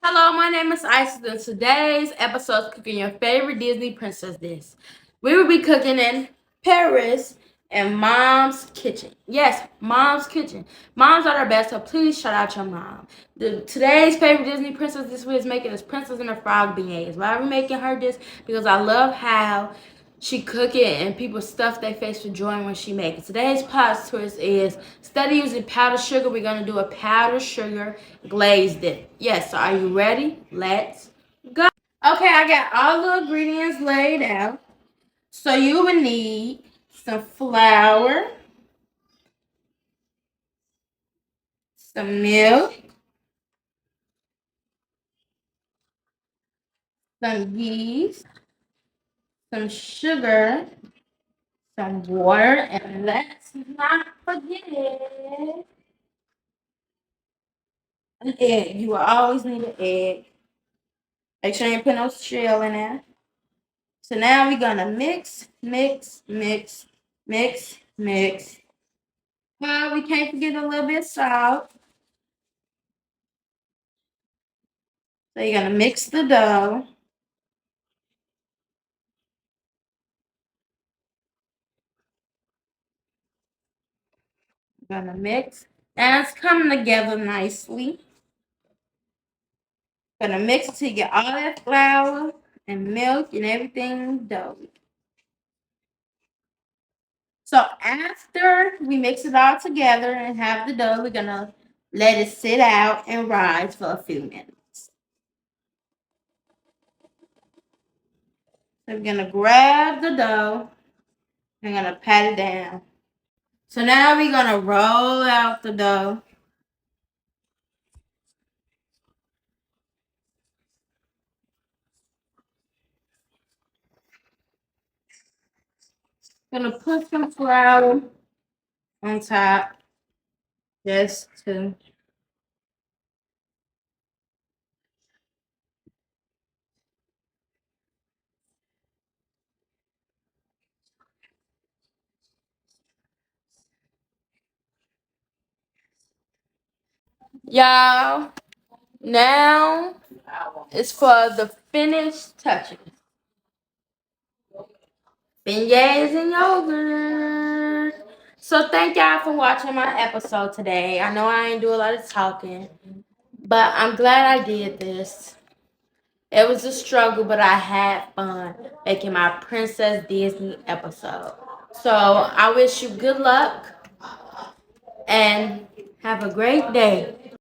Hello, my name is Isyss, and today's episode is cooking your favorite Disney princess dish. We will be cooking in Paris in Mom's kitchen. Yes, Mom's kitchen. Moms are the best, so please shout out your mom. Today's favorite Disney princess this week is making is Princess and the Frog beignets. Why are we making her this? Because I love how she cook it and people stuff their face with joy when she make it. Today's plot twist is instead of using powdered sugar, we're gonna do a powdered sugar glazed dip. Yes, so are you ready? Let's go. Okay, I got all the ingredients laid out. So you will need some flour, some milk, some yeast, some sugar, some water, and let's not forget an egg. You will always need an egg. Make sure you put no shell in there. So now we're gonna mix, mix, mix, mix, mix. Well, we can't forget a little bit of salt. So you're gonna mix the dough. You're gonna mix. And it's coming together nicely. Gonna mix till you get all that flour and milk and everything dough. So after we mix it all together and have the dough, we're gonna let it sit out and rise for a few minutes. So we're gonna grab the dough and gonna pat it down. So now we're gonna roll out the dough. Gonna put some flour on top just to y'all. Now it's for the finished touches. Beignets and yogurt. So thank y'all for watching my episode today. I know I ain't do a lot of talking, but I'm glad I did this. It was a struggle, but I had fun making my Princess Disney episode. So I wish you good luck and have a great day.